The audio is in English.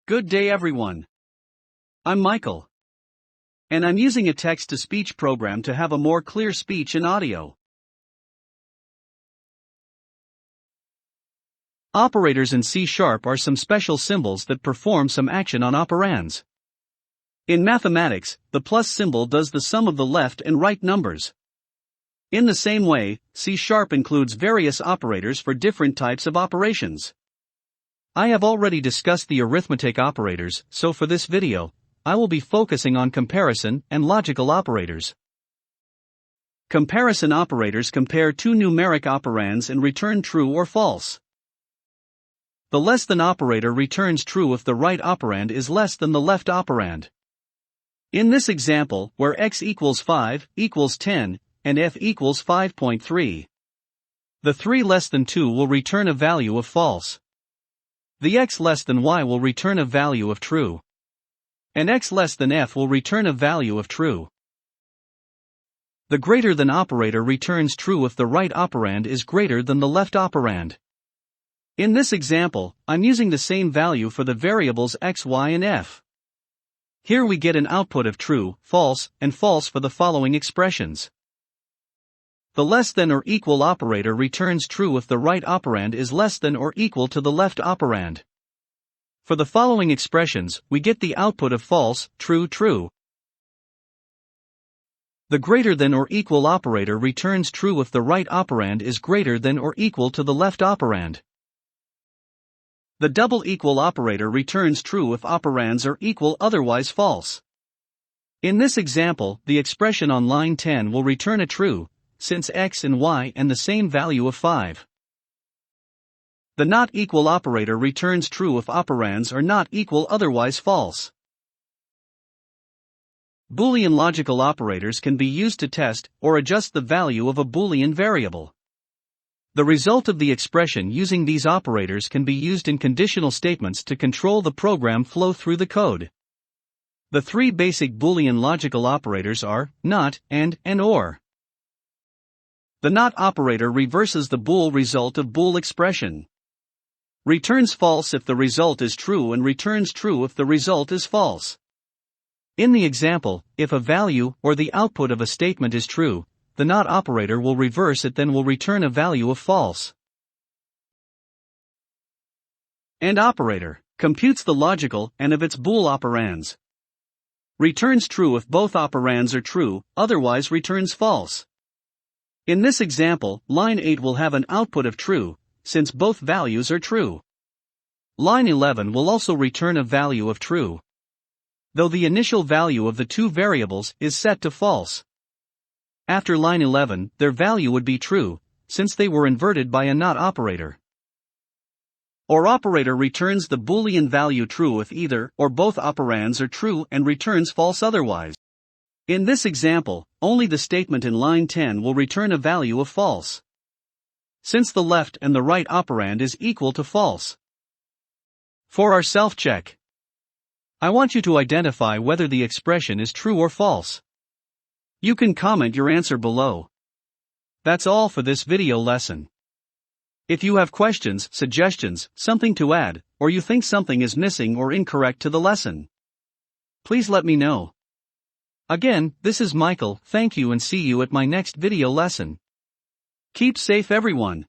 Good day everyone. I'm Michael. And I'm using a text-to-speech program to have a more clear speech and audio. Operators in C# are some special symbols that perform some action on operands. In mathematics, the plus symbol does the sum of the left and right numbers. In the same way, C# includes various operators for different types of operations. I have already discussed the arithmetic operators, so for this video, I will be focusing on comparison and logical operators. Comparison operators compare two numeric operands and return true or false. The less than operator returns true if the right operand is less than the left operand. In this example, where x equals 5, equals 10, and f equals 5.3, the 3 less than 2 will return a value of false. The x less than y will return a value of true. And x less than f will return a value of true. The greater than operator returns true if the right operand is greater than the left operand. In this example, I'm using the same value for the variables x, y, and f. Here we get an output of true, false, and false for the following expressions. The less than or equal operator returns true if the right operand is less than or equal to the left operand. For the following expressions, we get the output of false, true, true. The greater than or equal operator returns true if the right operand is greater than or equal to the left operand. The double equal operator returns true if operands are equal, otherwise false. In this example, the expression on line 10 will return a true, since x and y and the same value of 5. The not equal operator returns true if operands are not equal, otherwise false. Boolean logical operators can be used to test or adjust the value of a Boolean variable. The result of the expression using these operators can be used in conditional statements to control the program flow through the code. The three basic Boolean logical operators are not, and or. The not operator reverses the bool result of bool expression. Returns false if the result is true and returns true if the result is false. In the example, if a value or the output of a statement is true, the not operator will reverse it, then will return a value of false. And operator computes the logical and of its bool operands. Returns true if both operands are true, otherwise returns false. In this example, line 8 will have an output of true, since both values are true. Line 11 will also return a value of true, though the initial value of the two variables is set to false. After line 11, their value would be true, since they were inverted by a not operator. Or operator returns the Boolean value true if either or both operands are true and returns false otherwise. In this example, only the statement in line 10 will return a value of false, since the left and the right operand is equal to false. For our self-check, I want you to identify whether the expression is true or false. You can comment your answer below. That's all for this video lesson. If you have questions, suggestions, something to add, or you think something is missing or incorrect to the lesson, please let me know. Again, this is Michael, thank you and see you at my next video lesson. Keep safe everyone.